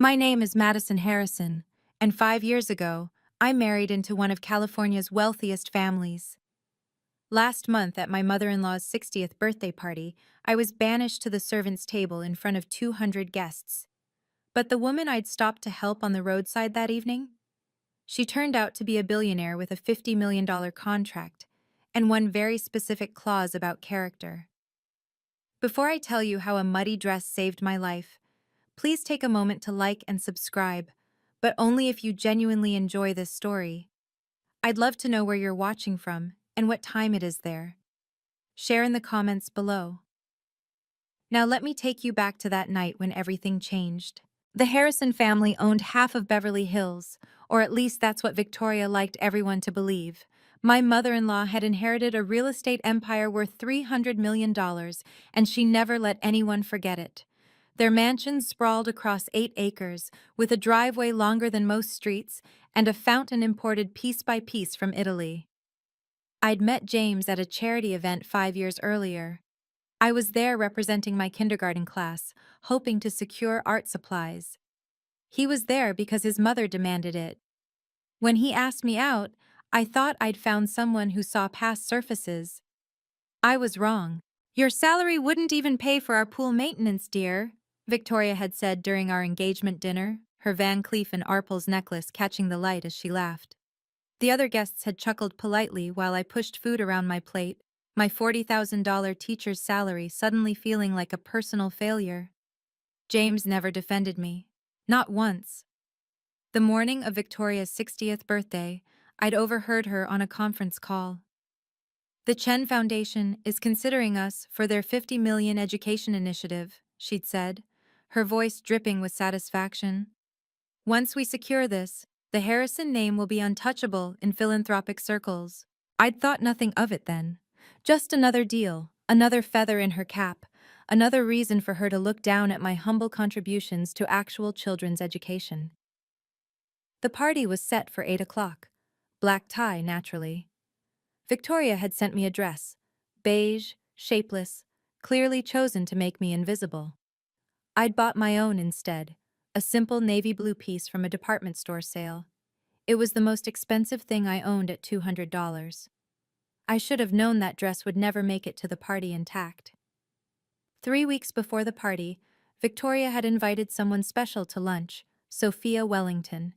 My name is Madison Harrison, and 5 years ago, I married into one of California's wealthiest families. Last month, at my mother-in-law's 60th birthday party, I was banished to the servants' table in front of 200 guests. But the woman I'd stopped to help on the roadside that evening? She turned out to be a billionaire with a $50 million contract, and one very specific clause about character. Before I tell you how a muddy dress saved my life, please take a moment to like and subscribe, but only if you genuinely enjoy this story. I'd love to know where you're watching from and what time it is there. Share in the comments below. Now let me take you back to that night when everything changed. The Harrison family owned half of Beverly Hills, or at least that's what Victoria liked everyone to believe. My mother-in-law had inherited a real estate empire worth $300 million, and she never let anyone forget it. Their mansion sprawled across 8 acres, with a driveway longer than most streets and a fountain imported piece by piece from Italy. I'd met James at a charity event 5 years earlier. I was there representing my kindergarten class, hoping to secure art supplies. He was there because his mother demanded it. When he asked me out, I thought I'd found someone who saw past surfaces. I was wrong. "Your salary wouldn't even pay for our pool maintenance, dear," Victoria had said during our engagement dinner, her Van Cleef and Arpels necklace catching the light as she laughed. The other guests had chuckled politely while I pushed food around my plate, my $40,000 teacher's salary suddenly feeling like a personal failure. James never defended me. Not once. The morning of Victoria's 60th birthday, I'd overheard her on a conference call. "The Chen Foundation is considering us for their 50 million education initiative," she'd said, her voice dripping with satisfaction. "Once we secure this, the Harrison name will be untouchable in philanthropic circles." I'd thought nothing of it then. Just another deal, another feather in her cap, another reason for her to look down at my humble contributions to actual children's education. The party was set for 8 o'clock. Black tie, naturally. Victoria had sent me a dress, beige, shapeless, clearly chosen to make me invisible. I'd bought my own instead, a simple navy blue piece from a department store sale. It was the most expensive thing I owned at $200. I should have known that dress would never make it to the party intact. 3 weeks before the party, Victoria had invited someone special to lunch, Sophia Wellington.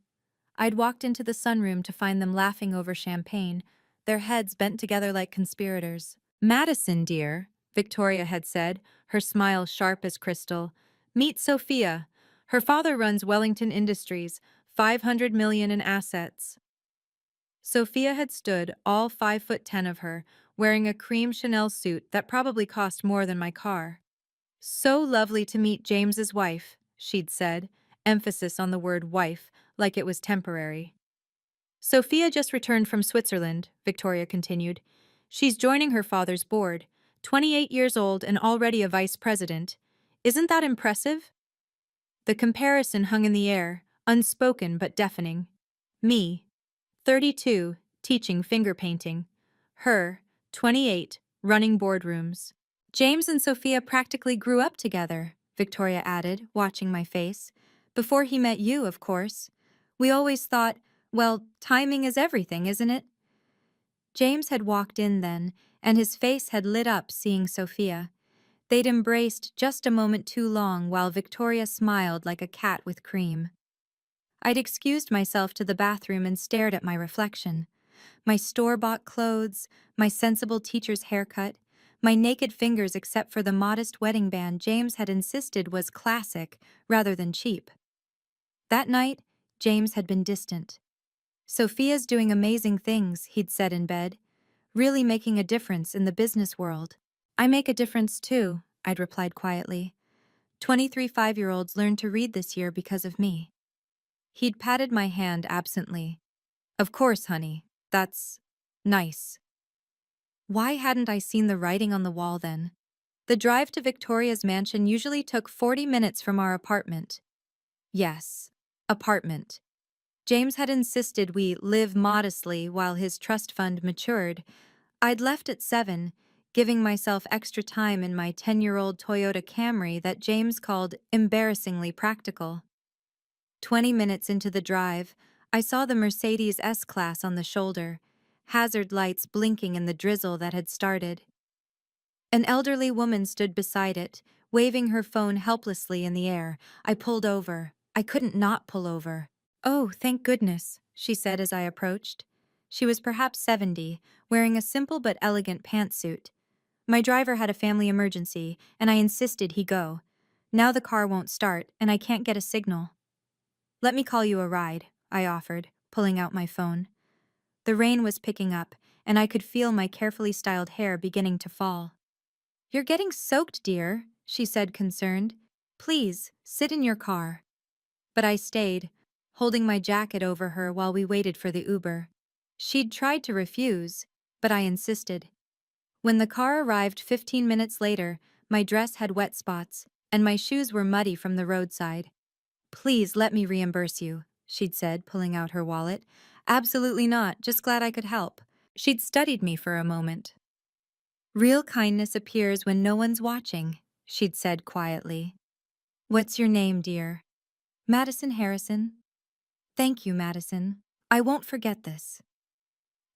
I'd walked into the sunroom to find them laughing over champagne, their heads bent together like conspirators. "Madison, dear," Victoria had said, her smile sharp as crystal. "Meet Sophia. Her father runs Wellington Industries, 500 million in assets." Sophia had stood, all 5'10" of her, wearing a cream Chanel suit that probably cost more than my car. "So lovely to meet James's wife," she'd said, emphasis on the word wife, like it was temporary. "Sophia just returned from Switzerland," Victoria continued. "She's joining her father's board, 28 years old and already a vice president. Isn't that impressive?" The comparison hung in the air, unspoken but deafening. Me, 32, teaching finger painting. Her, 28, running boardrooms. "James and Sophia practically grew up together," Victoria added, watching my face. "Before he met you, of course. We always thought, well, timing is everything, isn't it?" James had walked in then, and his face had lit up seeing Sophia. They'd embraced just a moment too long while Victoria smiled like a cat with cream. I'd excused myself to the bathroom and stared at my reflection. My store-bought clothes, my sensible teacher's haircut, my naked fingers except for the modest wedding band James had insisted was classic rather than cheap. That night, James had been distant. "Sophia's doing amazing things," he'd said in bed, "really making a difference in the business world." "I make a difference too," I'd replied quietly. 23 5-year-olds learned to read this year because of me. He'd patted my hand absently. "Of course, honey. That's nice." Why hadn't I seen the writing on the wall then? The drive to Victoria's mansion usually took 40 minutes from our apartment. Yes, apartment. James had insisted we live modestly while his trust fund matured. I'd left at 7, giving myself extra time in my 10-year-old Toyota Camry that James called embarrassingly practical. 20 minutes into the drive, I saw the Mercedes S-Class on the shoulder, hazard lights blinking in the drizzle that had started. An elderly woman stood beside it, waving her phone helplessly in the air. I pulled over. I couldn't not pull over. "Oh, thank goodness," she said as I approached. She was perhaps 70, wearing a simple but elegant pantsuit. My driver had a family emergency, and I insisted he go. Now the car won't start, and I can't get a signal. "Let me call you a ride," I offered, pulling out my phone. The rain was picking up, and I could feel my carefully styled hair beginning to fall. "You're getting soaked, dear," she said, concerned. "Please, sit in your car." But I stayed, holding my jacket over her while we waited for the Uber. She'd tried to refuse, but I insisted. When the car arrived 15 minutes later, my dress had wet spots, and my shoes were muddy from the roadside. "Please let me reimburse you," she'd said, pulling out her wallet. "Absolutely not, just glad I could help." She'd studied me for a moment. "Real kindness appears when no one's watching," she'd said quietly. "What's your name, dear?" "Madison Harrison." "Thank you, Madison. I won't forget this."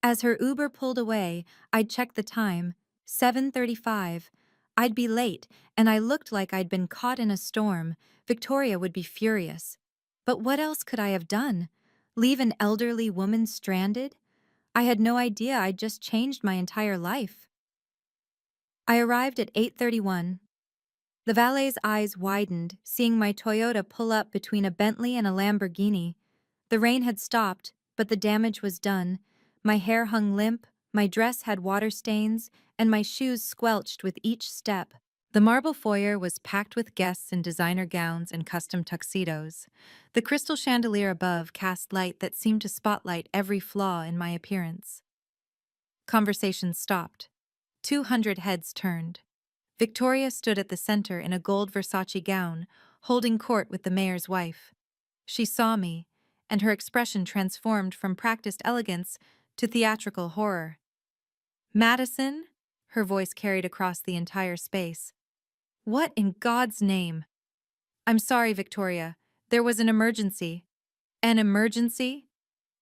As her Uber pulled away, I'd checked the time. 7:35. I'd be late, and I looked like I'd been caught in a storm. Victoria would be furious. But what else could I have done? Leave an elderly woman stranded? I had no idea I'd just changed my entire life. I arrived at 8:31. The valet's eyes widened, seeing my Toyota pull up between a Bentley and a Lamborghini. The rain had stopped, but the damage was done. My hair hung limp, my dress had water stains, and my shoes squelched with each step. The marble foyer was packed with guests in designer gowns and custom tuxedos. The crystal chandelier above cast light that seemed to spotlight every flaw in my appearance. Conversation stopped. 200 heads turned. Victoria stood at the center in a gold Versace gown, holding court with the mayor's wife. She saw me, and her expression transformed from practiced elegance to theatrical horror. "Madison?" Her voice carried across the entire space. "What in God's name?" "I'm sorry, Victoria. There was an emergency." "An emergency?"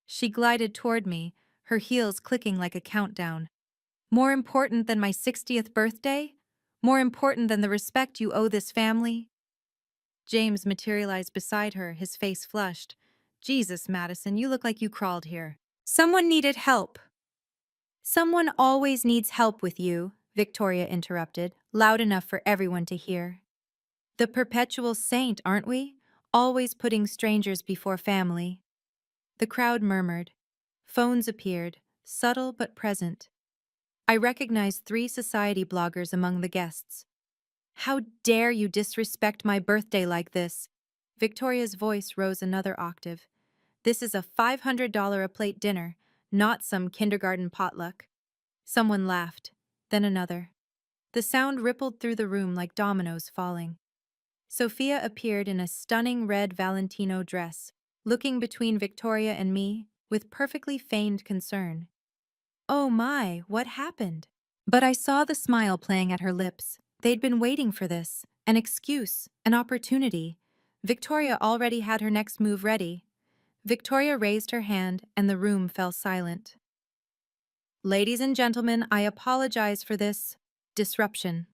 She glided toward me, her heels clicking like a countdown. "More important than my 60th birthday? More important than the respect you owe this family?" James materialized beside her, his face flushed. "Jesus, Madison, you look like you crawled here." "Someone needed help." "Someone always needs help with you," Victoria interrupted, loud enough for everyone to hear. "The perpetual saint, aren't we? Always putting strangers before family." The crowd murmured. Phones appeared, subtle but present. I recognized 3 society bloggers among the guests. "How dare you disrespect my birthday like this?" Victoria's voice rose another octave. "This is a $500 a plate dinner, not some kindergarten potluck." Someone laughed, then another. The sound rippled through the room like dominoes falling. Sophia appeared in a stunning red Valentino dress, looking between Victoria and me with perfectly feigned concern. "Oh my, what happened?" But I saw the smile playing at her lips. They'd been waiting for this, an excuse, an opportunity. Victoria already had her next move ready. Victoria raised her hand and the room fell silent. "Ladies and gentlemen, I apologize for this disruption."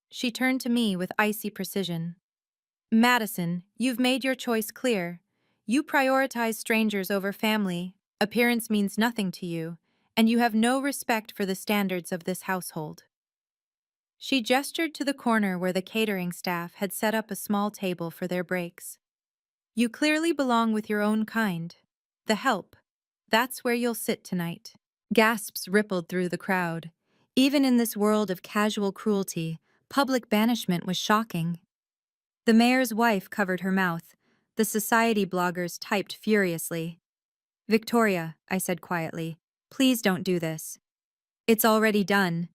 She turned to me with icy precision. "Madison, you've made your choice clear. You prioritize strangers over family, appearance means nothing to you, and you have no respect for the standards of this household." She gestured to the corner where the catering staff had set up a small table for their breaks. "You clearly belong with your own kind. The help. That's where you'll sit tonight." Gasps rippled through the crowd. Even in this world of casual cruelty, public banishment was shocking. The mayor's wife covered her mouth. The society bloggers typed furiously. "Victoria," I said quietly, "please don't do this." "It's already done."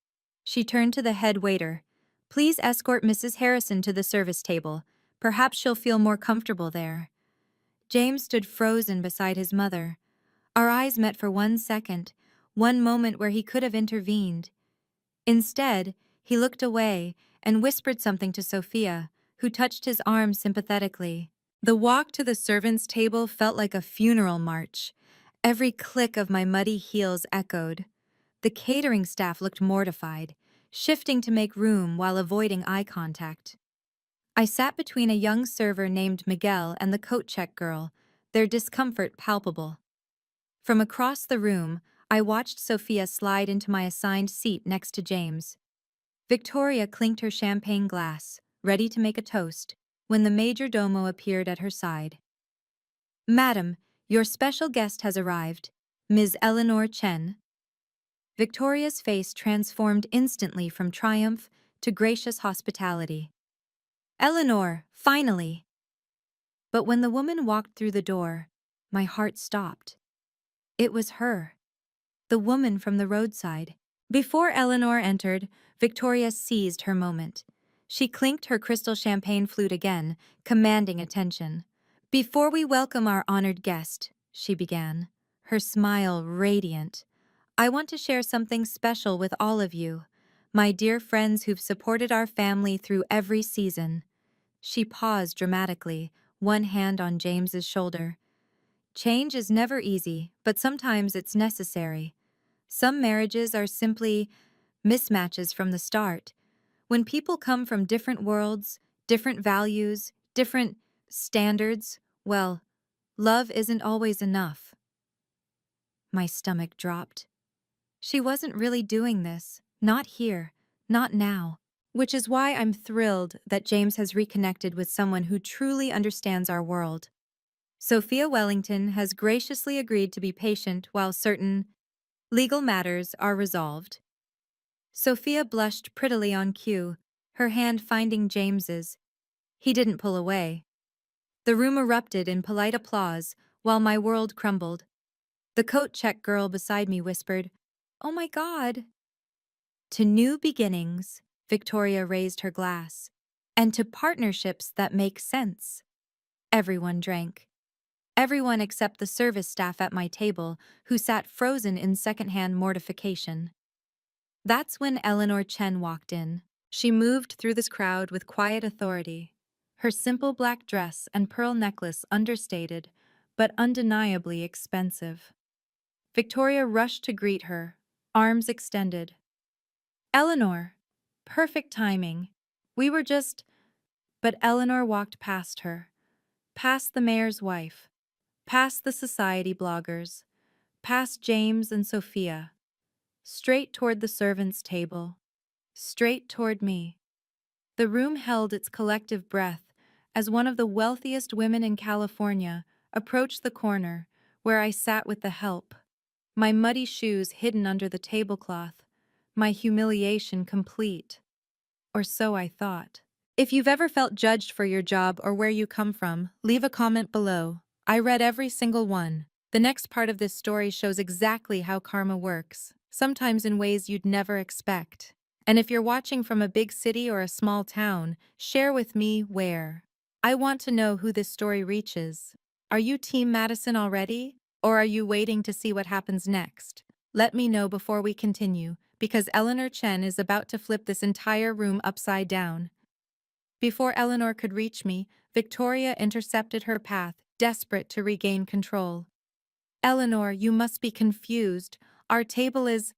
She turned to the head waiter. "Please escort Mrs. Harrison to the service table. Perhaps she'll feel more comfortable there." James stood frozen beside his mother. Our eyes met for 1 second, one moment where he could have intervened. Instead, he looked away and whispered something to Sophia, who touched his arm sympathetically. The walk to the servants' table felt like a funeral march. Every click of my muddy heels echoed. The catering staff looked mortified, shifting to make room while avoiding eye contact. I sat between a young server named Miguel and the coat check girl, their discomfort palpable. From across the room, I watched Sophia slide into my assigned seat next to James. Victoria clinked her champagne glass, ready to make a toast, when the major domo appeared at her side. "Madam, your special guest has arrived, Ms. Eleanor Chen." Victoria's face transformed instantly from triumph to gracious hospitality. "Eleanor, finally!" But when the woman walked through the door, my heart stopped. It was her, the woman from the roadside. Before Eleanor entered, Victoria seized her moment. She clinked her crystal champagne flute again, commanding attention. "Before we welcome our honored guest," she began, her smile radiant, "I want to share something special with all of you, my dear friends who've supported our family through every season." She paused dramatically, one hand on James's shoulder. "Change is never easy, but sometimes it's necessary. Some marriages are simply mismatches from the start. When people come from different worlds, different values, different standards, well, love isn't always enough." My stomach dropped. She wasn't really doing this, not here, not now. Which is why I'm thrilled that James has reconnected with someone who truly understands our world. Sophia Wellington has graciously agreed to be patient while certain legal matters are resolved. Sophia blushed prettily on cue, her hand finding James's. He didn't pull away. The room erupted in polite applause while my world crumbled. The coat check girl beside me whispered, "Oh my God." "To new beginnings," Victoria raised her glass, "and to partnerships that make sense." Everyone drank. Everyone except the service staff at my table, who sat frozen in secondhand mortification. That's when Eleanor Chen walked in. She moved through this crowd with quiet authority, her simple black dress and pearl necklace understated, but undeniably expensive. Victoria rushed to greet her, arms extended. "Eleanor." Perfect timing. We were just... But Eleanor walked past her, past the mayor's wife, past the society bloggers, past James and Sophia, straight toward the servants' table, straight toward me. The room held its collective breath as one of the wealthiest women in California approached the corner where I sat with the help, my muddy shoes hidden under the tablecloth, my humiliation complete. Or so I thought. If you've ever felt judged for your job or where you come from, leave a comment below. I read every single one. The next part of this story shows exactly how karma works, sometimes in ways you'd never expect. And if you're watching from a big city or a small town, share with me where. I want to know who this story reaches. Are you Team Madison already? Or are you waiting to see what happens next? Let me know before we continue, because Eleanor Chen is about to flip this entire room upside down. Before Eleanor could reach me, Victoria intercepted her path, desperate to regain control. "Eleanor, you must be confused. Our table is..."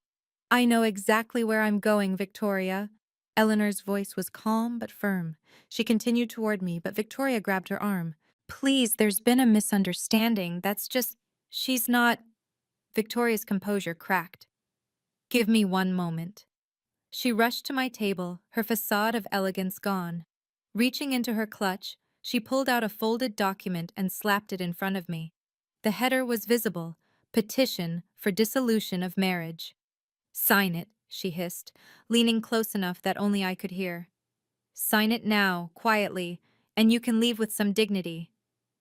"I know exactly where I'm going, Victoria." Eleanor's voice was calm but firm. She continued toward me, but Victoria grabbed her arm. "Please, there's been a misunderstanding. That's just... She's not..." Victoria's composure cracked. "Give me one moment." She rushed to my table, her facade of elegance gone. Reaching into her clutch, she pulled out a folded document and slapped it in front of me. The header was visible: "Petition for dissolution of marriage." "Sign it," she hissed, leaning close enough that only I could hear. "Sign it now, quietly, and you can leave with some dignity.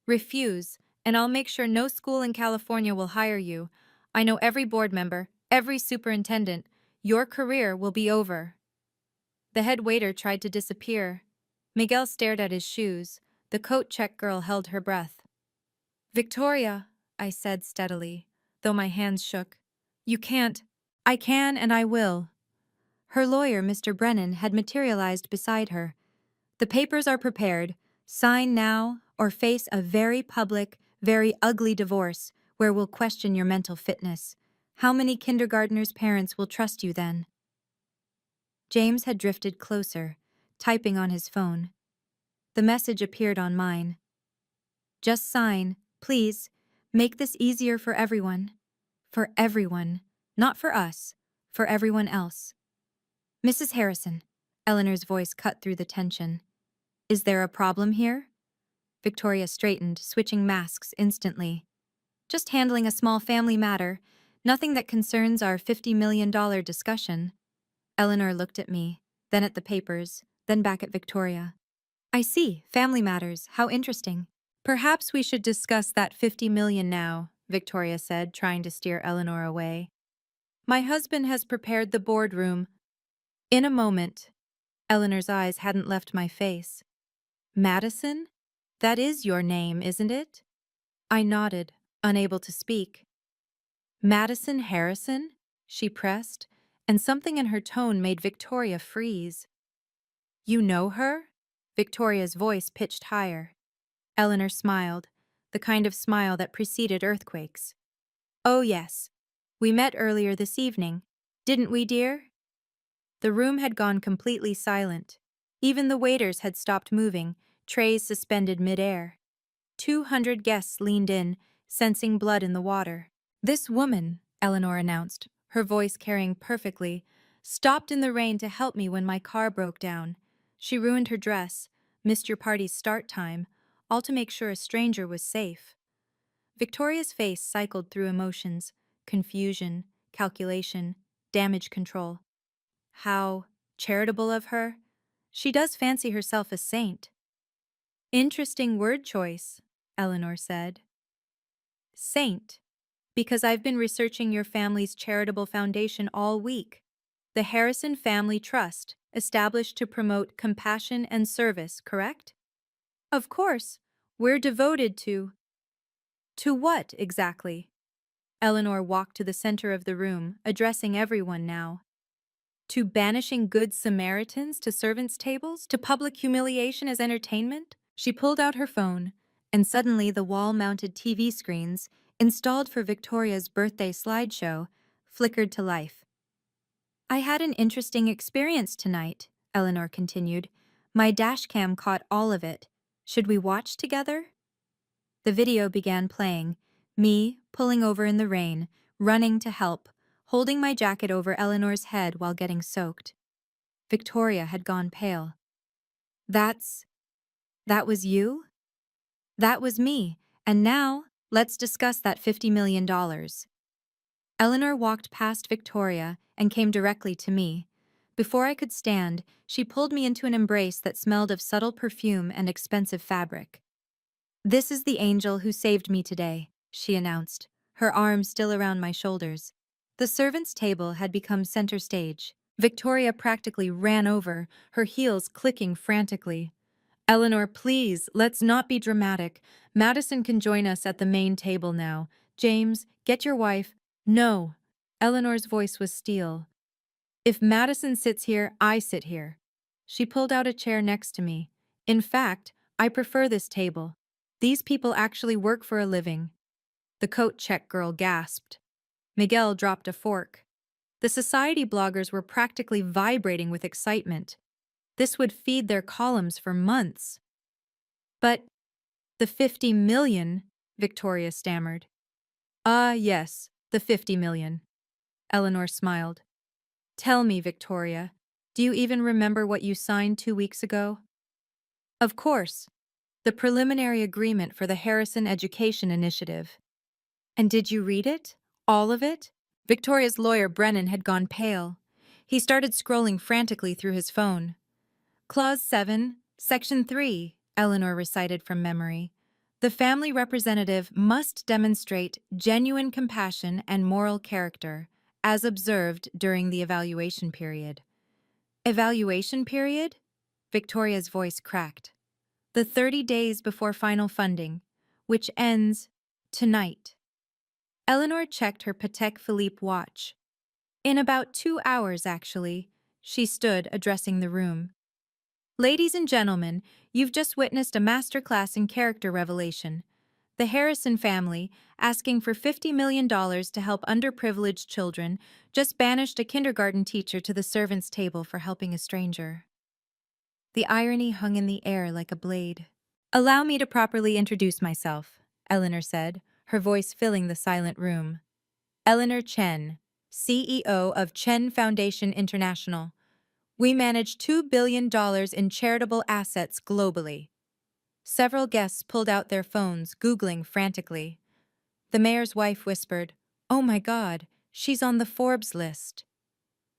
Refuse, and I'll make sure no school in California will hire you. I know every board member, every superintendent. Your career will be over." The head waiter tried to disappear. Miguel stared at his shoes. The coat check girl held her breath. "Victoria," I said steadily, though my hands shook. "You can't." "I can and I will." Her lawyer, Mr. Brennan, had materialized beside her. "The papers are prepared. Sign now or face a very public, very ugly divorce where we'll question your mental fitness. How many kindergartners' parents will trust you then? James had drifted closer, typing on his phone. The message appeared on mine. Just sign, please. Make this easier for everyone. For everyone. Not for us. For everyone else. Mrs. Harrison. Eleanor's voice cut through the tension. Is there a problem here? Victoria straightened, switching masks instantly. Just handling a small family matter. Nothing that concerns our $50 million discussion. Eleanor looked at me, then at the papers, then back at Victoria. I see, family matters, how interesting. Perhaps we should discuss that 50 million now, Victoria said, trying to steer Eleanor away. My husband has prepared the boardroom. In a moment. Eleanor's eyes hadn't left my face. Madison? That is your name, isn't it? I nodded, unable to speak. Madison Harrison? She pressed, and something in her tone made Victoria freeze. You know her? Victoria's voice pitched higher. Eleanor smiled, the kind of smile that preceded earthquakes. Oh yes. We met earlier this evening, didn't we, dear? The room had gone completely silent. Even the waiters had stopped moving, trays suspended midair. 200 guests leaned in, sensing blood in the water. This woman, Eleanor announced, her voice carrying perfectly, stopped in the rain to help me when my car broke down. She ruined her dress, missed your party's start time, all to make sure a stranger was safe. Victoria's face cycled through emotions, confusion, calculation, damage control. How charitable of her. She does fancy herself a saint. Interesting word choice, Eleanor said. Saint. Because I've been researching your family's charitable foundation all week. The Harrison Family Trust, established to promote compassion and service, correct? Of course. We're devoted to… To what, exactly? Eleanor walked to the center of the room, addressing everyone now. To banishing good Samaritans to servants' tables, to public humiliation as entertainment? She pulled out her phone, and suddenly the wall-mounted TV screens, installed for Victoria's birthday slideshow, flickered to life. I had an interesting experience tonight, Eleanor continued. My dashcam caught all of it. Should we watch together? The video began playing, me pulling over in the rain, running to help, holding my jacket over Eleanor's head while getting soaked. Victoria had gone pale. That was you? That was me, and now, let's discuss that $50 million. Eleanor walked past Victoria and came directly to me. Before I could stand, she pulled me into an embrace that smelled of subtle perfume and expensive fabric. This is the angel who saved me today, she announced, her arms still around my shoulders. The servants' table had become center stage. Victoria practically ran over, her heels clicking frantically. Eleanor, please, let's not be dramatic. Madison can join us at the main table now. James, get your wife. No. Eleanor's voice was steel. If Madison sits here, I sit here. She pulled out a chair next to me. In fact, I prefer this table. These people actually work for a living. The coat check girl gasped. Miguel dropped a fork. The society bloggers were practically vibrating with excitement. This would feed their columns for months. But the 50 million, Victoria stammered. Ah, yes, the 50 million. Eleanor smiled. Tell me, Victoria, do you even remember what you signed 2 weeks ago? Of course. The preliminary agreement for the Harrison Education Initiative. And did you read it? All of it? Victoria's lawyer, Brennan, had gone pale. He started scrolling frantically through his phone. Clause 7, Section 3, Eleanor recited from memory. The family representative must demonstrate genuine compassion and moral character, as observed during the evaluation period. Evaluation period? Victoria's voice cracked. The 30 days before final funding, which ends tonight. Eleanor checked her Patek Philippe watch. In about 2 hours, actually. She stood, addressing the room. Ladies and gentlemen, you've just witnessed a masterclass in character revelation. The Harrison family, asking for $50 million to help underprivileged children, just banished a kindergarten teacher to the servants' table for helping a stranger. The irony hung in the air like a blade. Allow me to properly introduce myself, Eleanor said, her voice filling the silent room. Eleanor Chen, CEO of Chen Foundation International. We manage $2 billion in charitable assets globally. Several guests pulled out their phones, Googling frantically. The mayor's wife whispered, "Oh my God, she's on the Forbes list."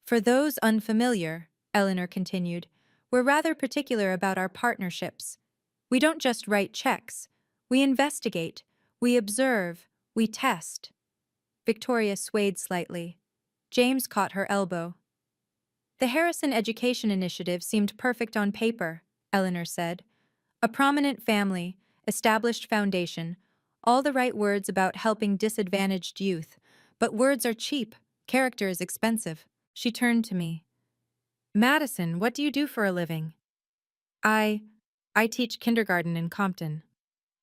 For those unfamiliar, Eleanor continued, we're rather particular about our partnerships. We don't just write checks. We investigate. We observe. We test. Victoria swayed slightly. James caught her elbow. The Harrison Education Initiative seemed perfect on paper, Eleanor said. A prominent family, established foundation, all the right words about helping disadvantaged youth. But words are cheap. Character is expensive. She turned to me. Madison, what do you do for a living? I I teach kindergarten in Compton.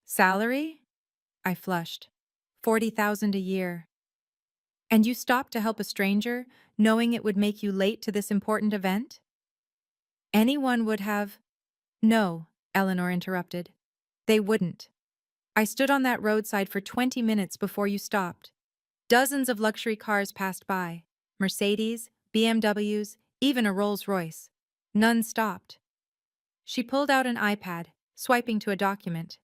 Salary? I flushed. 40,000 a year. And you stopped to help a stranger, knowing it would make you late to this important event? Anyone would have. No, Eleanor interrupted. They wouldn't. I stood on that roadside for 20 minutes before you stopped. Dozens of luxury cars passed by. Mercedes, BMWs, even a Rolls-Royce. None stopped. She pulled out an iPad, swiping to a document.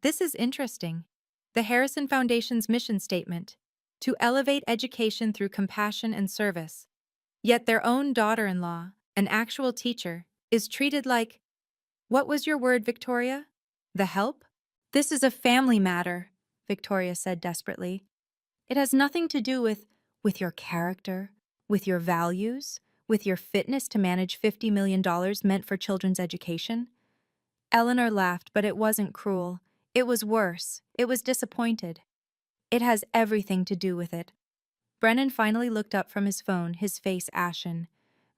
This is interesting. The Harrison Foundation's mission statement: to elevate education through compassion and service. Yet their own daughter-in-law, an actual teacher, is treated like, what was your word, Victoria? The help? This is a family matter, Victoria said desperately. It has nothing to do with your character, with your values, with your fitness to manage $50 million meant for children's education. Eleanor laughed, but it wasn't cruel. It was worse. It was disappointed. It has everything to do with it. Brennan finally looked up from his phone, his face ashen.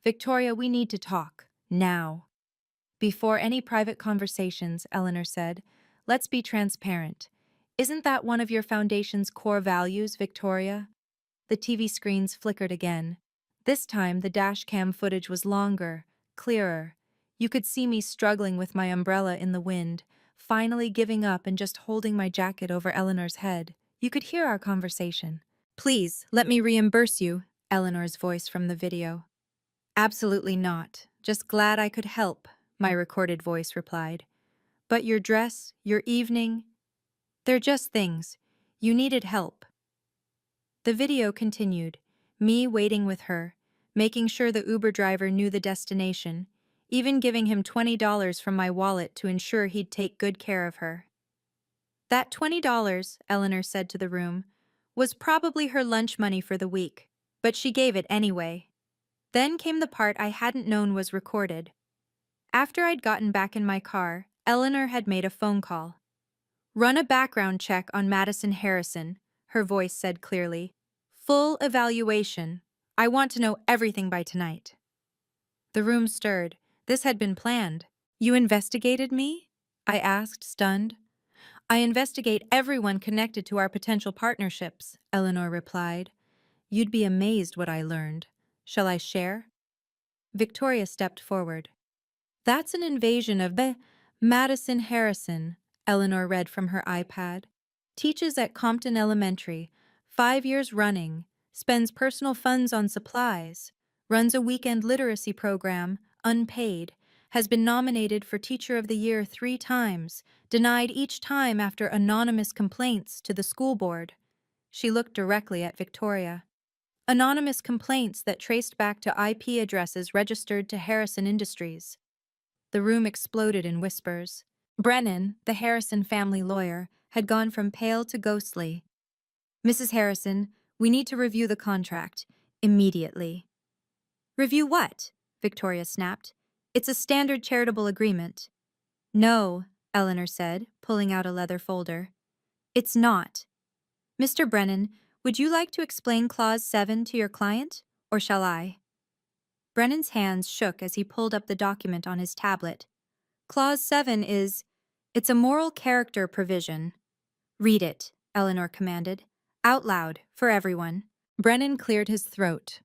Victoria, we need to talk. Now. Before any private conversations, Eleanor said, let's be transparent. Isn't that one of your foundation's core values, Victoria? The TV screens flickered again. This time, the dash cam footage was longer, clearer. You could see me struggling with my umbrella in the wind, finally giving up and just holding my jacket over Eleanor's head. You could hear our conversation. Please, let me reimburse you, Eleanor's voice from the video. Absolutely not. Just glad I could help, my recorded voice replied. But your dress, your evening, they're just things. You needed help. The video continued, me waiting with her, making sure the Uber driver knew the destination, even giving him $20 from my wallet to ensure he'd take good care of her. That $20, Eleanor said to the room, was probably her lunch money for the week, but she gave it anyway. Then came the part I hadn't known was recorded. After I'd gotten back in my car, Eleanor had made a phone call. Run a background check on Madison Harrison, her voice said clearly. Full evaluation. I want to know everything by tonight. The room stirred. This had been planned. You investigated me? I asked, stunned. I investigate everyone connected to our potential partnerships, Eleanor replied. You'd be amazed what I learned. Shall I share? Victoria stepped forward. That's an invasion of Madison Harrison, Eleanor read from her iPad. Teaches at Compton Elementary, 5 years running, spends personal funds on supplies, runs a weekend literacy program, unpaid, has been nominated for Teacher of the Year 3 times, denied each time after anonymous complaints to the school board. She looked directly at Victoria. Anonymous complaints that traced back to IP addresses registered to Harrison Industries. The room exploded in whispers. Brennan, the Harrison family lawyer, had gone from pale to ghostly. Mrs. Harrison, we need to review the contract. Immediately. Review what? Victoria snapped. It's a standard charitable agreement. No, Eleanor said, pulling out a leather folder. It's not. Mr. Brennan, would you like to explain Clause 7 to your client, or shall I? Brennan's hands shook as he pulled up the document on his tablet. Clause 7 is, it's a moral character provision. Read it, Eleanor commanded. Out loud, for everyone. Brennan cleared his throat.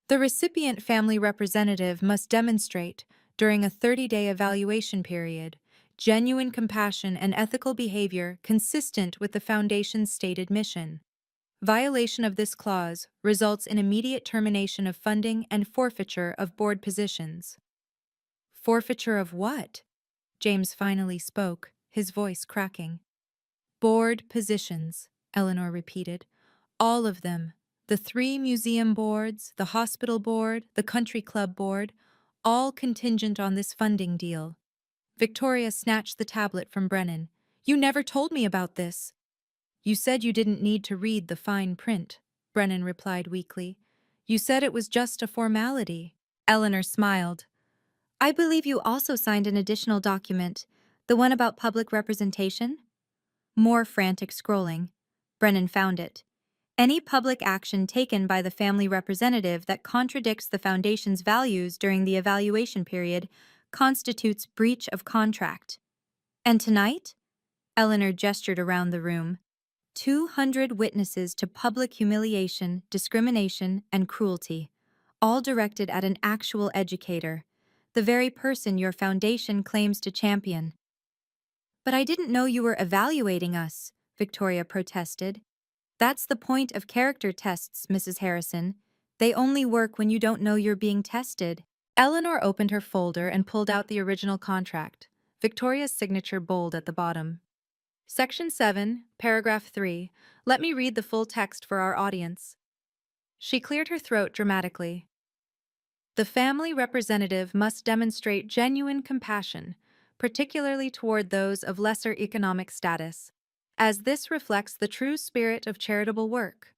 The recipient family representative must demonstrate, during a 30-day evaluation period, genuine compassion and ethical behavior consistent with the Foundation's stated mission. Violation of this clause results in immediate termination of funding and forfeiture of board positions. Forfeiture of what? James finally spoke, his voice cracking. Board positions, Eleanor repeated. All of them. The 3 museum boards, the hospital board, the country club board, all contingent on this funding deal. Victoria snatched the tablet from Brennan. You never told me about this. You said you didn't need to read the fine print, Brennan replied weakly. You said it was just a formality. Eleanor smiled. I believe you also signed an additional document, the one about public representation? More frantic scrolling. Brennan found it. Any public action taken by the family representative that contradicts the Foundation's values during the evaluation period constitutes breach of contract. And tonight? Eleanor gestured around the room. 200 witnesses to public humiliation, discrimination, and cruelty, all directed at an actual educator, the very person your Foundation claims to champion. But I didn't know you were evaluating us, Victoria protested. That's the point of character tests, Mrs. Harrison. They only work when you don't know you're being tested. Eleanor opened her folder and pulled out the original contract, Victoria's signature bold at the bottom. Section 7, paragraph 3. Let me read the full text for our audience. She cleared her throat dramatically. The family representative must demonstrate genuine compassion, particularly toward those of lesser economic status, as this reflects the true spirit of charitable work.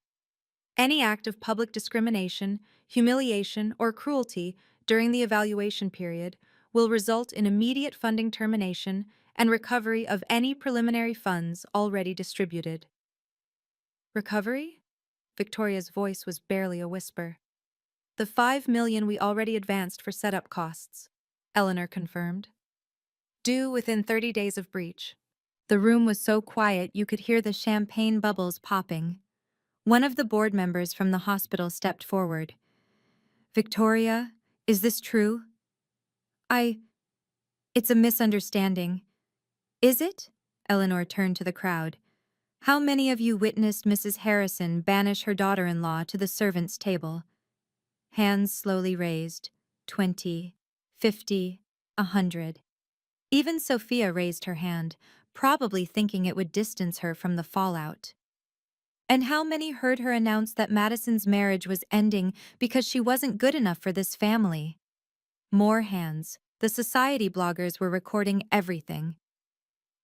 Any act of public discrimination, humiliation, or cruelty during the evaluation period will result in immediate funding termination and recovery of any preliminary funds already distributed. Recovery? Victoria's voice was barely a whisper. The $5 million we already advanced for setup costs, Eleanor confirmed. Due within 30 days of breach. The room was so quiet you could hear the champagne bubbles popping. One of the board members from the hospital stepped forward. Victoria, is this true? It's a misunderstanding. Is it? Eleanor turned to the crowd. How many of you witnessed Mrs. Harrison banish her daughter-in-law to the servants' table? Hands slowly raised. 20, 50, 100. Even Sophia raised her hand, probably thinking it would distance her from the fallout. And how many heard her announce that Madison's marriage was ending because she wasn't good enough for this family? More hands. The society bloggers were recording everything.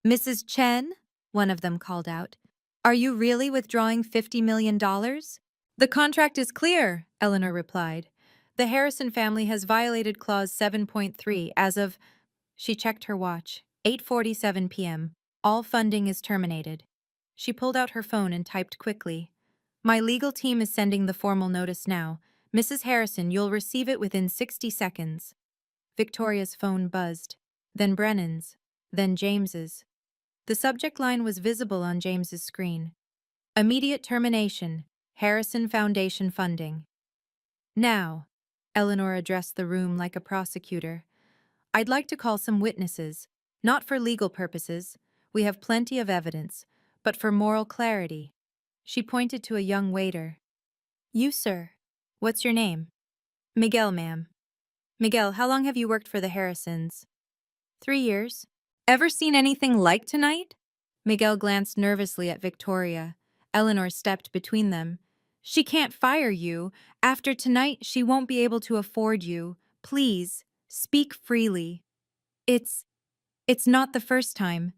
Mrs. Chen, one of them called out, are you really withdrawing $50 million? The contract is clear, Eleanor replied. The Harrison family has violated Clause 7.3 as of, she checked her watch, 8:47 p.m. All funding is terminated. She pulled out her phone and typed quickly. My legal team is sending the formal notice now. Mrs. Harrison, you'll receive it within 60 seconds. Victoria's phone buzzed, then Brennan's, then James's. The subject line was visible on James's screen. Immediate termination, Harrison Foundation funding. Now, Eleanor addressed the room like a prosecutor. I'd like to call some witnesses, not for legal purposes, we have plenty of evidence, but for moral clarity. She pointed to a young waiter. You, sir. What's your name? Miguel, ma'am. Miguel, how long have you worked for the Harrisons? 3 years. Ever seen anything like tonight? Miguel glanced nervously at Victoria. Eleanor stepped between them. She can't fire you. After tonight, she won't be able to afford you. Please, speak freely. It's not the first time.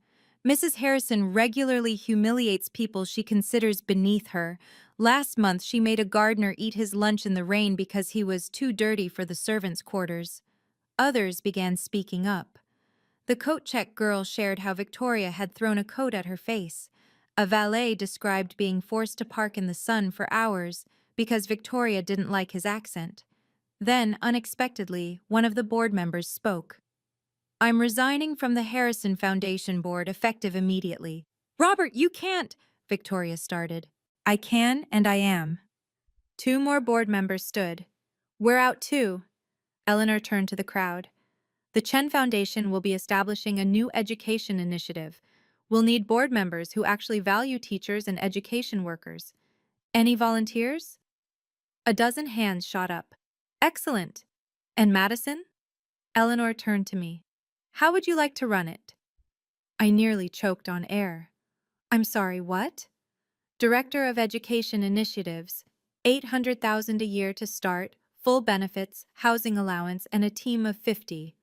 Mrs. Harrison regularly humiliates people she considers beneath her. Last month, she made a gardener eat his lunch in the rain because he was too dirty for the servants' quarters. Others began speaking up. The coat check girl shared how Victoria had thrown a coat at her face. A valet described being forced to park in the sun for hours because Victoria didn't like his accent. Then, unexpectedly, one of the board members spoke. I'm resigning from the Harrison Foundation board effective immediately. Robert, you can't, Victoria started. I can and I am. Two more board members stood. We're out too. Eleanor turned to the crowd. The Chen Foundation will be establishing a new education initiative. We'll need board members who actually value teachers and education workers. Any volunteers? A dozen hands shot up. Excellent. And Madison? Eleanor turned to me. How would you like to run it? I nearly choked on air. I'm sorry, what? Director of Education Initiatives, 800,000 a year to start, full benefits, housing allowance, and a team of 50.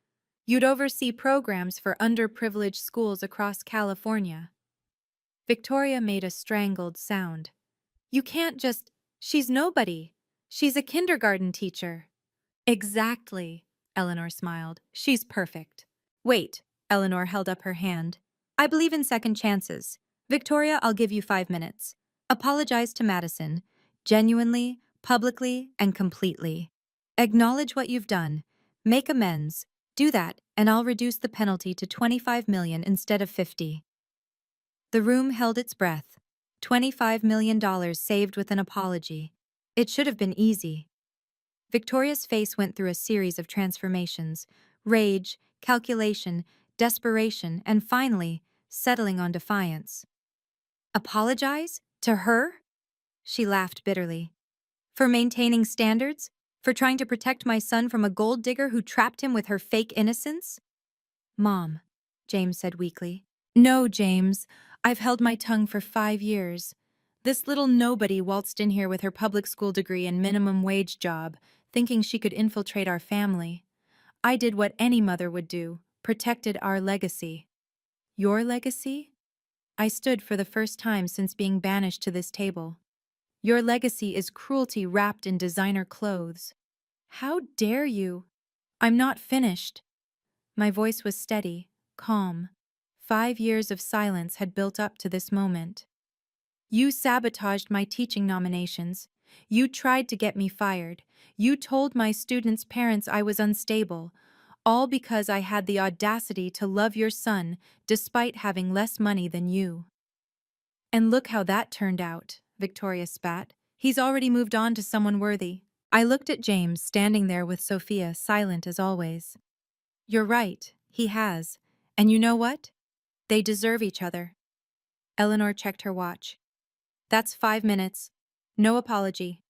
You'd oversee programs for underprivileged schools across California. Victoria made a strangled sound. You can't just... She's nobody. She's a kindergarten teacher. Exactly, Eleanor smiled. She's perfect. Wait, Eleanor held up her hand. I believe in second chances. Victoria, I'll give you 5 minutes. Apologize to Madison. Genuinely, publicly, and completely. Acknowledge what you've done. Make amends. Do that, and I'll reduce the penalty to 25 million instead of 50. The room held its breath. $25 million saved with an apology. It should have been easy. Victoria's face went through a series of transformations: rage, calculation, desperation, and finally, settling on defiance. Apologize? To her? She laughed bitterly. For maintaining standards? For trying to protect my son from a gold digger who trapped him with her fake innocence? Mom, James said weakly. No, James. I've held my tongue for 5 years. This little nobody waltzed in here with her public school degree and minimum wage job, thinking she could infiltrate our family. I did what any mother would do, protected our legacy. Your legacy? I stood for the first time since being banished to this table. Your legacy is cruelty wrapped in designer clothes. How dare you? I'm not finished. My voice was steady, calm. 5 years of silence had built up to this moment. You sabotaged my teaching nominations. You tried to get me fired. You told my students' parents I was unstable, all because I had the audacity to love your son despite having less money than you. And look how that turned out, Victoria spat. He's already moved on to someone worthy. I looked at James standing there with Sophia, silent as always. You're right, he has. And you know what? They deserve each other. Eleanor checked her watch. That's 5 minutes. No apology.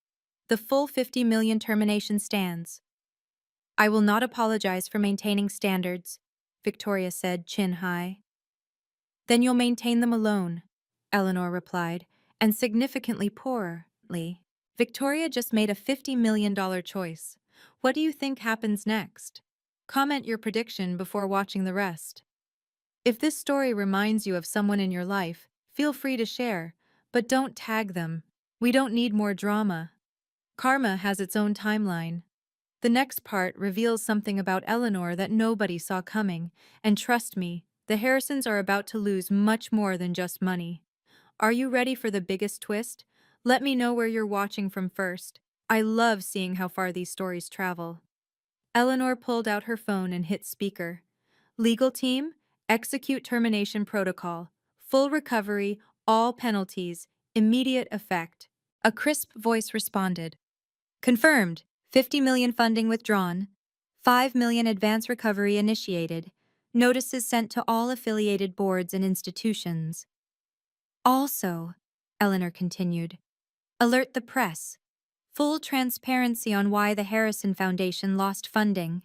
The full 50 million termination stands. I will not apologize for maintaining standards, Victoria said, chin high. Then you'll maintain them alone, Eleanor replied, and significantly poorly. Victoria just made a $50 million choice. What do you think happens next? Comment your prediction before watching the rest. If this story reminds you of someone in your life, feel free to share, but don't tag them. We don't need more drama. Karma has its own timeline. The next part reveals something about Eleanor that nobody saw coming, and trust me, the Harrisons are about to lose much more than just money. Are you ready for the biggest twist? Let me know where you're watching from first. I love seeing how far these stories travel. Eleanor pulled out her phone and hit speaker. Legal team, execute termination protocol. Full recovery, all penalties, immediate effect. A crisp voice responded. Confirmed. 50 million funding withdrawn. 5 million advance recovery initiated. Notices sent to all affiliated boards and institutions. Also, Eleanor continued, alert the press. Full transparency on why the Harrison Foundation lost funding.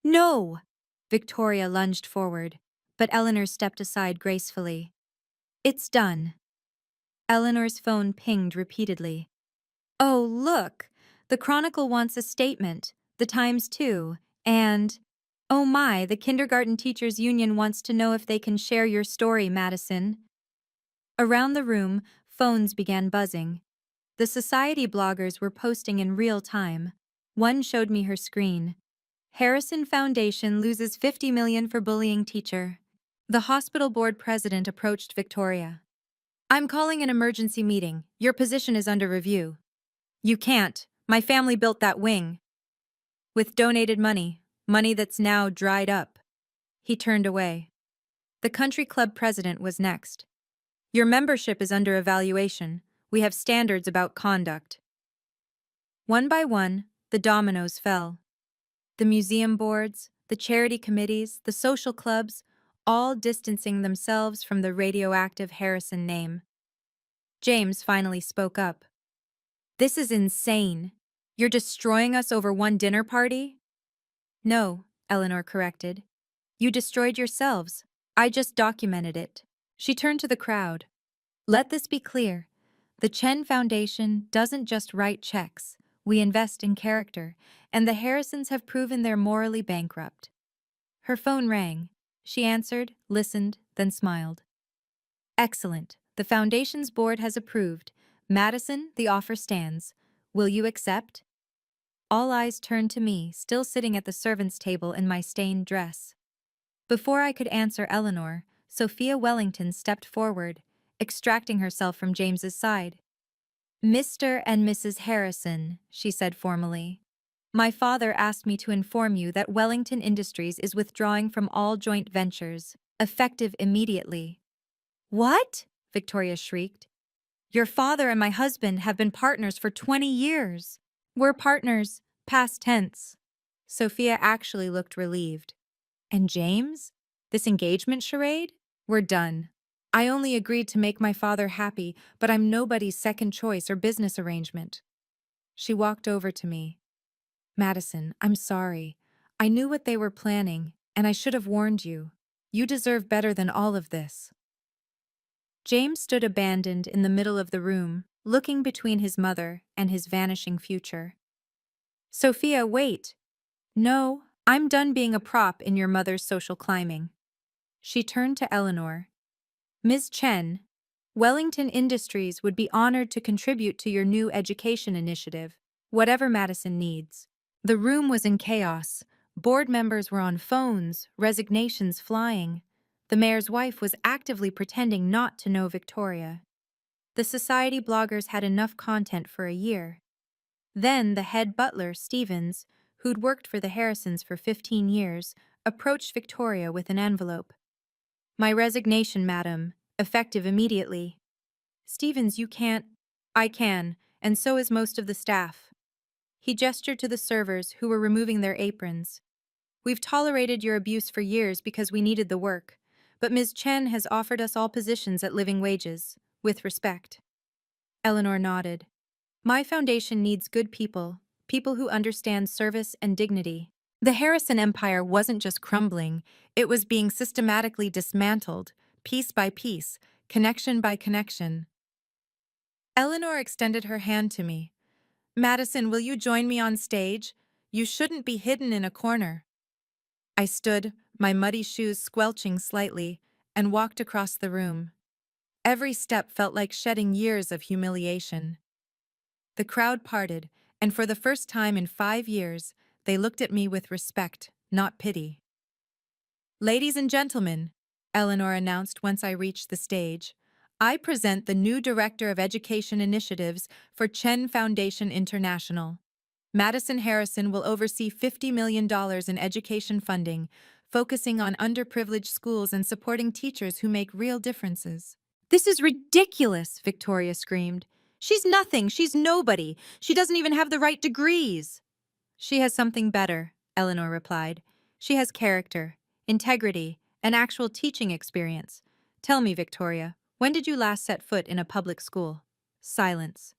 No! Victoria lunged forward, but Eleanor stepped aside gracefully. It's done. Eleanor's phone pinged repeatedly. Oh, look! The Chronicle wants a statement, the Times too, and... Oh my, the Kindergarten Teachers Union wants to know if they can share your story, Madison. Around the room, phones began buzzing. The society bloggers were posting in real time. One showed me her screen. Harrison Foundation loses 50 million for bullying teacher. The hospital board president approached Victoria. I'm calling an emergency meeting. Your position is under review. You can't. My family built that wing. With donated money, money that's now dried up. He turned away. The country club president was next. Your membership is under evaluation. We have standards about conduct. One by one, the dominoes fell. The museum boards, the charity committees, the social clubs, all distancing themselves from the radioactive Harrison name. James finally spoke up. This is insane. You're destroying us over one dinner party? No, Eleanor corrected. You destroyed yourselves. I just documented it. She turned to the crowd. Let this be clear. The Chen Foundation doesn't just write checks. We invest in character, and the Harrisons have proven they're morally bankrupt. Her phone rang. She answered, listened, then smiled. Excellent. The Foundation's board has approved. Madison, the offer stands. Will you accept? All eyes turned to me, still sitting at the servants' table in my stained dress. Before I could answer Eleanor, Sophia Wellington stepped forward, extracting herself from James's side. Mr. and Mrs. Harrison, she said formally. My father asked me to inform you that Wellington Industries is withdrawing from all joint ventures, effective immediately. What? Victoria shrieked. Your father and my husband have been partners for 20 years. We're partners, past tense. Sophia actually looked relieved. And James? This engagement charade? We're done. I only agreed to make my father happy, but I'm nobody's second choice or business arrangement. She walked over to me. Madison, I'm sorry. I knew what they were planning, and I should have warned you. You deserve better than all of this. James stood abandoned in the middle of the room, looking between his mother and his vanishing future. Sophia, wait. No, I'm done being a prop in your mother's social climbing. She turned to Eleanor. Ms. Chen, Wellington Industries would be honored to contribute to your new education initiative, whatever Madison needs. The room was in chaos. Board members were on phones, resignations flying. The mayor's wife was actively pretending not to know Victoria. The society bloggers had enough content for a year. Then the head butler, Stevens, who'd worked for the Harrisons for 15 years, approached Victoria with an envelope. My resignation, madam, effective immediately. Stevens, you can't. I can, and so is most of the staff. He gestured to the servers who were removing their aprons. We've tolerated your abuse for years because we needed the work, but Ms. Chen has offered us all positions at living wages, with respect. Eleanor nodded. My foundation needs good people, people who understand service and dignity. The Harrison Empire wasn't just crumbling, it was being systematically dismantled, piece by piece, connection by connection. Eleanor extended her hand to me. Madison, will you join me on stage? You shouldn't be hidden in a corner. I stood, my muddy shoes squelching slightly, and walked across the room. Every step felt like shedding years of humiliation. The crowd parted, and for the first time in 5 years, they looked at me with respect, not pity. Ladies and gentlemen, Eleanor announced once I reached the stage, I present the new Director of Education Initiatives for Chen Foundation International. Madison Harrison will oversee $50 million in education funding, focusing on underprivileged schools and supporting teachers who make real differences. This is ridiculous, Victoria screamed. She's nothing, she's nobody. She doesn't even have the right degrees. She has something better, Eleanor replied. She has character, integrity, and actual teaching experience. Tell me, Victoria, when did you last set foot in a public school? Silence.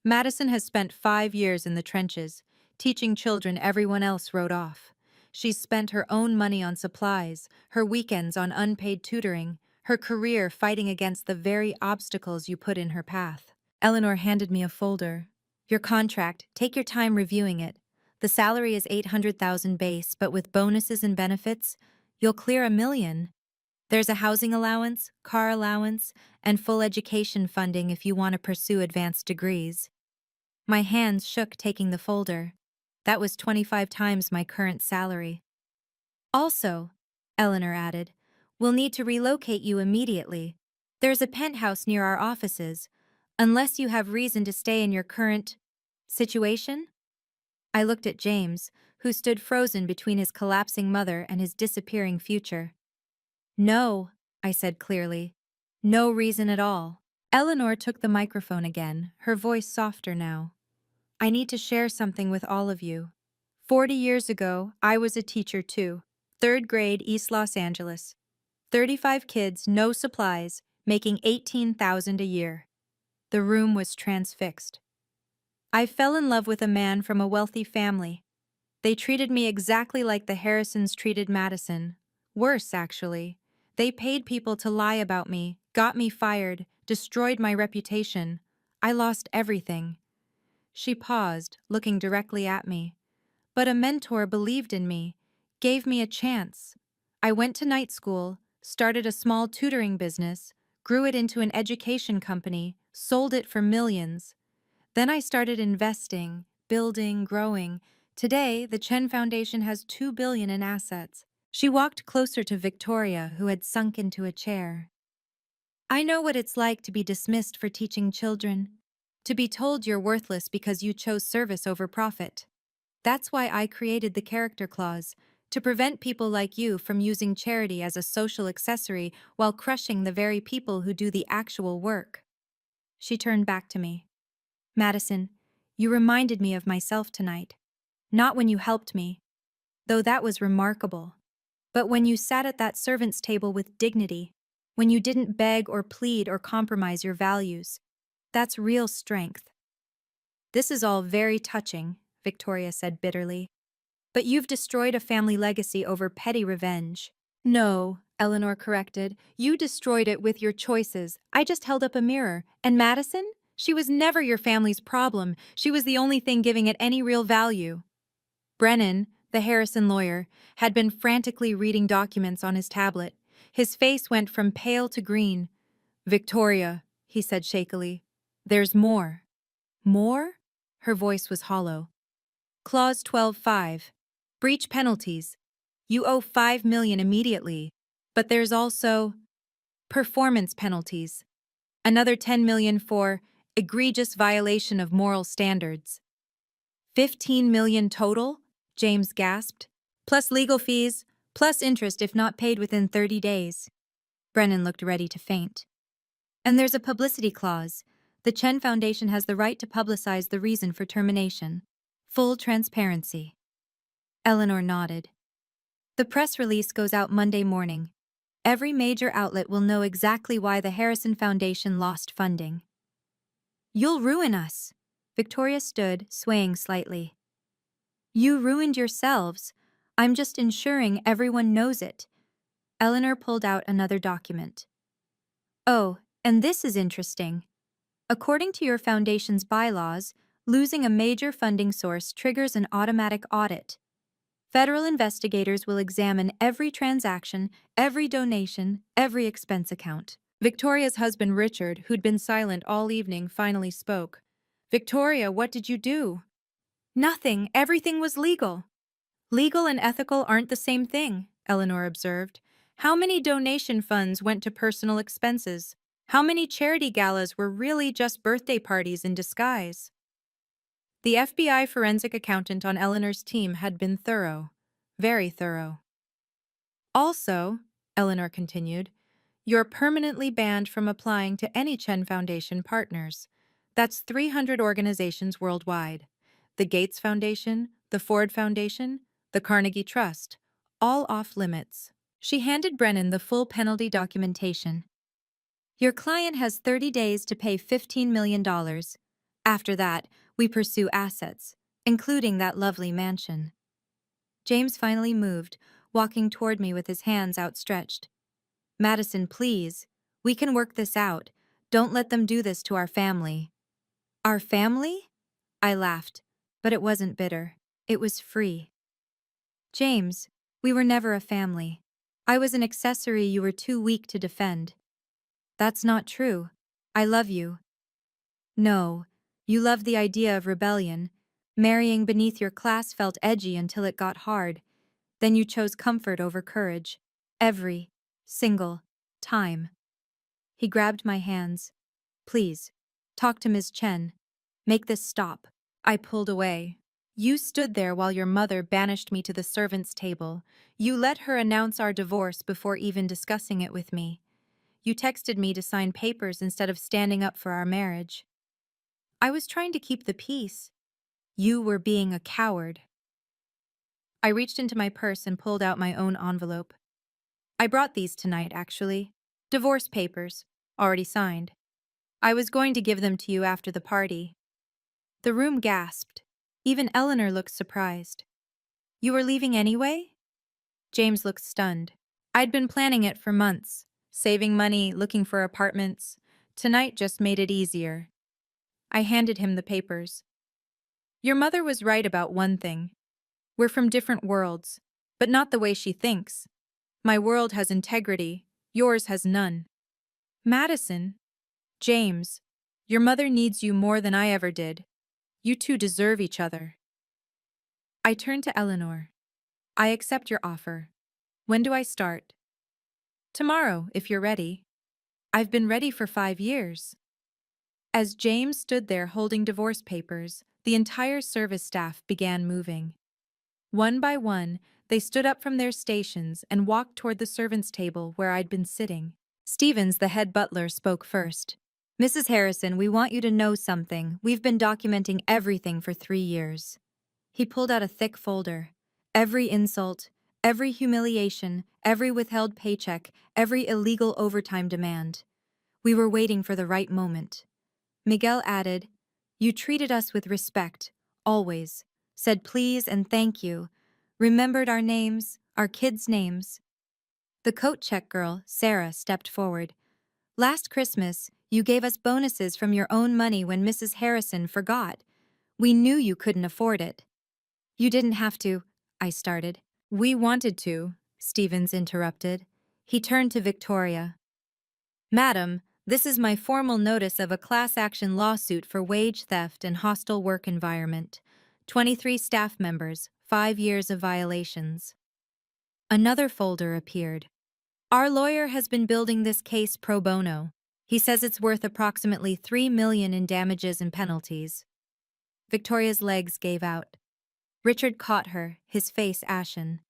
Madison has spent 5 years in the trenches, teaching children everyone else wrote off. She's spent her own money on supplies, her weekends on unpaid tutoring, her career fighting against the very obstacles you put in her path. Eleanor handed me a folder. Your contract, take your time reviewing it. The salary is $800,000 base, but with bonuses and benefits, you'll clear $1 million. There's a housing allowance, car allowance, and full education funding if you want to pursue advanced degrees. My hands shook taking the folder. That was 25 times my current salary. Also, Eleanor added, we'll need to relocate you immediately. There's a penthouse near our offices, unless you have reason to stay in your current situation? I looked at James, who stood frozen between his collapsing mother and his disappearing future. No, I said clearly. No reason at all. Eleanor took the microphone again, her voice softer now. I need to share something with all of you. 40 years ago, I was a teacher too. Third grade, East Los Angeles. 35 kids, no supplies, making $18,000 a year. The room was transfixed. I fell in love with a man from a wealthy family. They treated me exactly like the Harrisons treated Madison. Worse, actually. They paid people to lie about me, got me fired, destroyed my reputation. I lost everything. She paused, looking directly at me. But a mentor believed in me, gave me a chance. I went to night school, started a small tutoring business, grew it into an education company, sold it for millions. Then I started investing, building, growing. Today, the Chen Foundation has $2 billion in assets. She walked closer to Victoria, who had sunk into a chair. I know what it's like to be dismissed for teaching children, to be told you're worthless because you chose service over profit. That's why I created the character clause, to prevent people like you from using charity as a social accessory while crushing the very people who do the actual work. She turned back to me. Madison, you reminded me of myself tonight. Not when you helped me, though that was remarkable, but when you sat at that servant's table with dignity, when you didn't beg or plead or compromise your values. That's real strength. This is all very touching, Victoria said bitterly. But you've destroyed a family legacy over petty revenge. No, Eleanor corrected. You destroyed it with your choices. I just held up a mirror. And Madison? She was never your family's problem. She was the only thing giving it any real value. Brennan, the Harrison lawyer, had been frantically reading documents on his tablet. His face went from pale to green. Victoria, he said shakily, there's more. More? Her voice was hollow. Clause 12.5. Breach penalties. You owe $5 million immediately, but there's also performance penalties. Another $10 million for egregious violation of moral standards. $15 million total? James gasped. Plus legal fees, plus interest if not paid within 30 days. Brennan looked ready to faint. And there's a publicity clause. The Chen Foundation has the right to publicize the reason for termination. Full transparency. Eleanor nodded. The press release goes out Monday morning. Every major outlet will know exactly why the Harrison Foundation lost funding. You'll ruin us. Victoria stood, swaying slightly. You ruined yourselves. I'm just ensuring everyone knows it. Eleanor pulled out another document. Oh, and this is interesting. According to your foundation's bylaws, losing a major funding source triggers an automatic audit. Federal investigators will examine every transaction, every donation, every expense account. Victoria's husband Richard, who'd been silent all evening, finally spoke. Victoria, what did you do? Nothing. Everything was legal. Legal and ethical aren't the same thing, Eleanor observed. How many donation funds went to personal expenses? How many charity galas were really just birthday parties in disguise? The FBI forensic accountant on Eleanor's team had been thorough, very thorough. Also, Eleanor continued, you're permanently banned from applying to any Chen Foundation partners. That's 300 organizations worldwide. The Gates Foundation, the Ford Foundation, the Carnegie Trust, all off limits. She handed Brennan the full penalty documentation. Your client has 30 days to pay $15 million. After that, we pursue assets, including that lovely mansion. James finally moved, walking toward me with his hands outstretched. Madison, please. We can work this out. Don't let them do this to our family. Our family? I laughed, but it wasn't bitter. It was free. James, we were never a family. I was an accessory you were too weak to defend. That's not true. I love you. No, you loved the idea of rebellion. Marrying beneath your class felt edgy until it got hard. Then you chose comfort over courage. Every single time. He grabbed my hands. Please, talk to Ms. Chen. Make this stop. I pulled away. You stood there while your mother banished me to the servants' table. You let her announce our divorce before even discussing it with me. You texted me to sign papers instead of standing up for our marriage. I was trying to keep the peace. You were being a coward. I reached into my purse and pulled out my own envelope. I brought these tonight, actually. Divorce papers, already signed. I was going to give them to you after the party. The room gasped. Even Eleanor looked surprised. You were leaving anyway? James looked stunned. I'd been planning it for months, saving money, looking for apartments. Tonight just made it easier. I handed him the papers. Your mother was right about one thing. We're from different worlds, but not the way she thinks. My world has integrity, yours has none. Madison, James, your mother needs you more than I ever did. You two deserve each other. I turned to Eleanor. I accept your offer. When do I start? Tomorrow, if you're ready. I've been ready for 5 years. As James stood there holding divorce papers, the entire service staff began moving. One by one, they stood up from their stations and walked toward the servants' table where I'd been sitting. Stevens, the head butler, spoke first. Mrs. Harrison, we want you to know something. We've been documenting everything for 3 years. He pulled out a thick folder. Every insult, every humiliation, every withheld paycheck, every illegal overtime demand. We were waiting for the right moment. Miguel added, You treated us with respect, always. Said please and thank you. Remembered our names, our kids' names. The coat check girl, Sarah, stepped forward. Last Christmas, you gave us bonuses from your own money when Mrs. Harrison forgot. We knew you couldn't afford it. You didn't have to, I started. We wanted to, Stevens interrupted. He turned to Victoria. Madam, this is my formal notice of a class action lawsuit for wage theft and hostile work environment. 23 staff members, 5 years of violations. Another folder appeared. Our lawyer has been building this case pro bono. He says it's worth approximately $3 million in damages and penalties. Victoria's legs gave out. Richard caught her, his face ashen.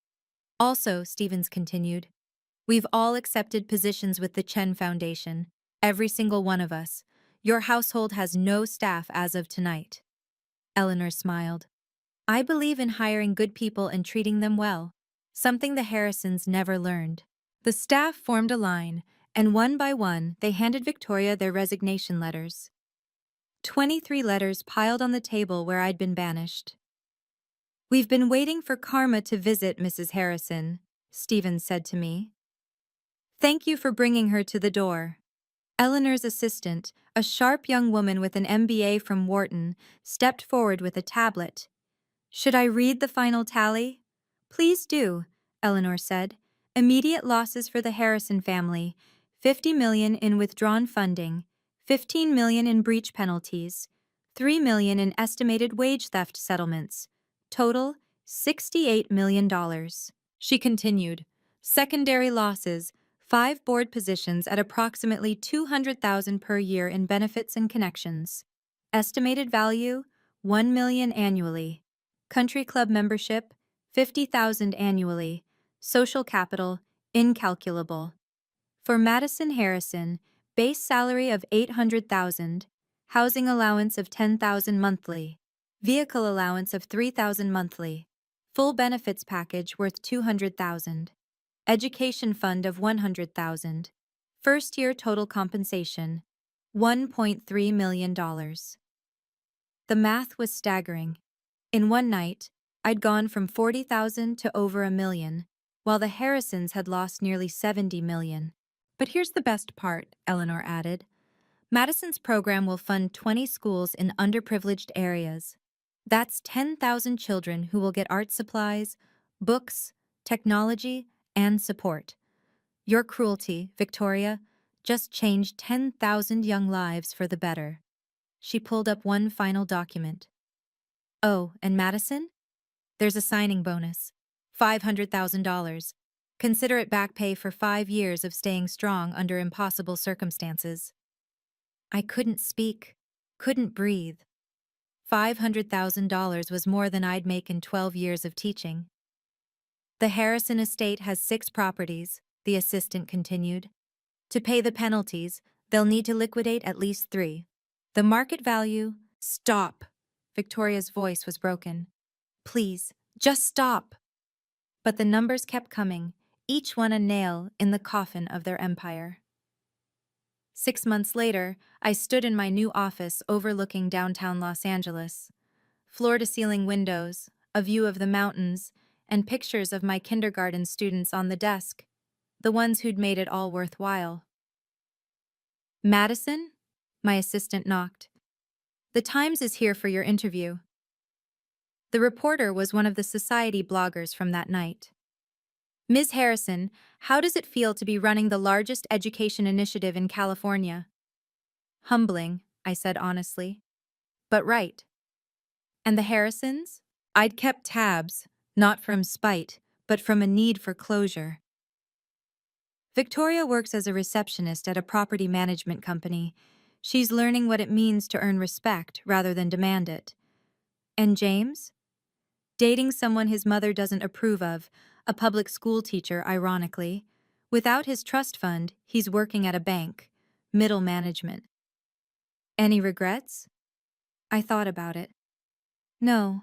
Also, Stevens continued, we've all accepted positions with the Chen Foundation, every single one of us. Your household has no staff as of tonight. Eleanor smiled. I believe in hiring good people and treating them well, something the Harrisons never learned. The staff formed a line, and one by one, they handed Victoria their resignation letters. 23 letters piled on the table where I'd been banished. We've been waiting for karma to visit Mrs. Harrison, Stevens said to me. Thank you for bringing her to the door. Eleanor's assistant, a sharp young woman with an MBA from Wharton, stepped forward with a tablet. Should I read the final tally? Please do, Eleanor said. Immediate losses for the Harrison family, $50 million in withdrawn funding, $15 million in breach penalties, $3 million in estimated wage theft settlements. Total, $68 million. She continued. Secondary losses, 5 board positions at approximately $200,000 per year in benefits and connections. Estimated value, $1 million annually. Country club membership, $50,000 annually. Social capital, incalculable. For Madison Harrison, base salary of $800,000, housing allowance of $10,000 monthly, vehicle allowance of $3,000 monthly, full benefits package worth $200,000, education fund of $100,000, first year total compensation, $1.3 million. The math was staggering. In one night, I'd gone from $40,000 to over $1 million, while the Harrisons had lost nearly $70 million. But here's the best part, Eleanor added. Madison's program will fund 20 schools in underprivileged areas. That's 10,000 children who will get art supplies, books, technology, and support. Your cruelty, Victoria, just changed 10,000 young lives for the better. She pulled up one final document. Oh, and Madison? There's a signing bonus. $500,000. Consider it back pay for 5 years of staying strong under impossible circumstances. I couldn't speak, couldn't breathe. $500,000 was more than I'd make in 12 years of teaching. The Harrison estate has 6 properties, the assistant continued. To pay the penalties, they'll need to liquidate at least 3. The market value— Stop! Victoria's voice was broken. Please, just stop! But the numbers kept coming, each one a nail in the coffin of their empire. 6 months later, I stood in my new office overlooking downtown Los Angeles. Floor-to-ceiling windows, a view of the mountains, and pictures of my kindergarten students on the desk, the ones who'd made it all worthwhile. Madison? My assistant knocked. The Times is here for your interview. The reporter was one of the society bloggers from that night. Ms. Harrison, how does it feel to be running the largest education initiative in California? Humbling, I said honestly. But right. And the Harrisons? I'd kept tabs, not from spite, but from a need for closure. Victoria works as a receptionist at a property management company. She's learning what it means to earn respect rather than demand it. And James? Dating someone his mother doesn't approve of, a public school teacher, ironically. Without his trust fund, he's working at a bank, middle management. Any regrets? I thought about it. No.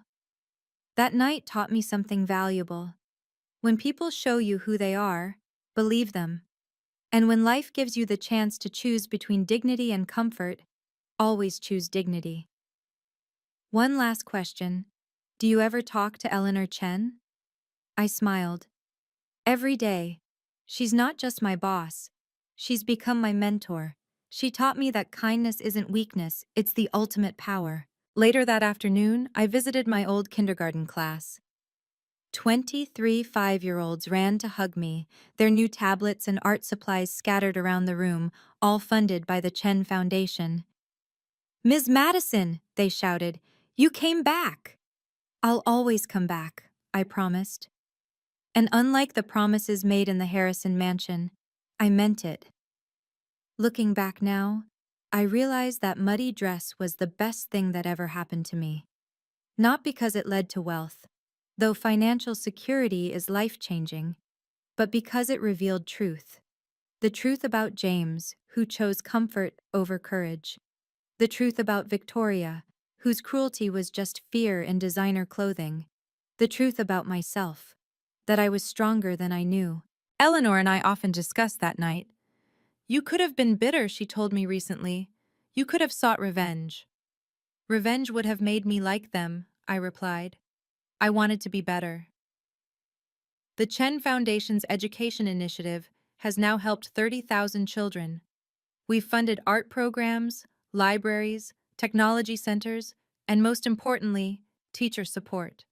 That night taught me something valuable. When people show you who they are, believe them. And when life gives you the chance to choose between dignity and comfort, always choose dignity. One last question. Do you ever talk to Eleanor Chen? I smiled. Every day. She's not just my boss. She's become my mentor. She taught me that kindness isn't weakness, it's the ultimate power. Later that afternoon, I visited my old kindergarten class. 23 5-year-olds ran to hug me, their new tablets and art supplies scattered around the room, all funded by the Chen Foundation. Ms. Madison, they shouted, you came back. I'll always come back, I promised. And unlike the promises made in the Harrison mansion, I meant it. Looking back now, I realize that muddy dress was the best thing that ever happened to me. Not because it led to wealth, though financial security is life-changing, but because it revealed truth. The truth about James, who chose comfort over courage. The truth about Victoria, whose cruelty was just fear in designer clothing. The truth about myself, that I was stronger than I knew. Eleanor and I often discussed that night. You could have been bitter, she told me recently. You could have sought revenge. Revenge would have made me like them, I replied. I wanted to be better. The Chen Foundation's education initiative has now helped 30,000 children. We've funded art programs, libraries, technology centers, and most importantly, teacher support.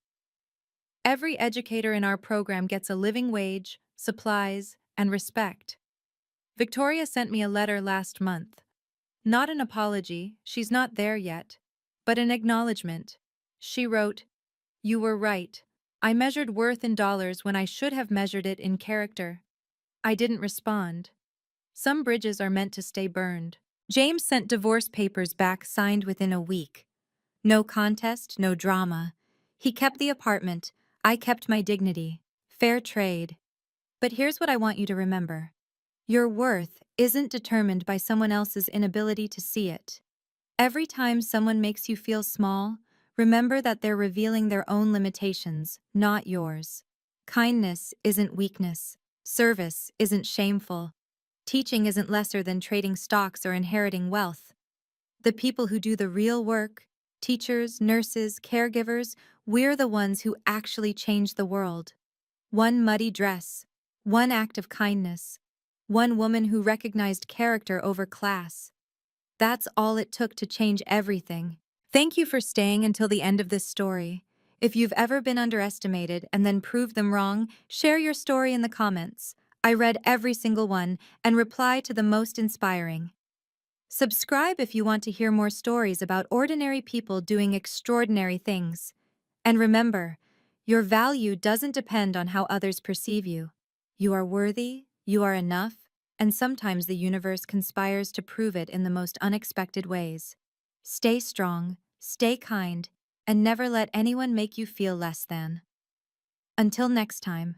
Every educator in our program gets a living wage, supplies, and respect. Victoria sent me a letter last month. Not an apology, she's not there yet, but an acknowledgement. She wrote, "You were right. I measured worth in dollars when I should have measured it in character." I didn't respond. Some bridges are meant to stay burned. James sent divorce papers back signed within a week. No contest, no drama. He kept the apartment. I kept my dignity. Fair trade. But here's what I want you to remember. Your worth isn't determined by someone else's inability to see it. Every time someone makes you feel small, remember that they're revealing their own limitations, not yours. Kindness isn't weakness. Service isn't shameful. Teaching isn't lesser than trading stocks or inheriting wealth. The people who do the real work, teachers, nurses, caregivers, we're the ones who actually change the world. One muddy dress, one act of kindness, one woman who recognized character over class. That's all it took to change everything. Thank you for staying until the end of this story. If you've ever been underestimated and then proved them wrong, share your story in the comments. I read every single one and reply to the most inspiring. Subscribe if you want to hear more stories about ordinary people doing extraordinary things. And remember, your value doesn't depend on how others perceive you. You are worthy, you are enough, and sometimes the universe conspires to prove it in the most unexpected ways. Stay strong, stay kind, and never let anyone make you feel less than. Until next time.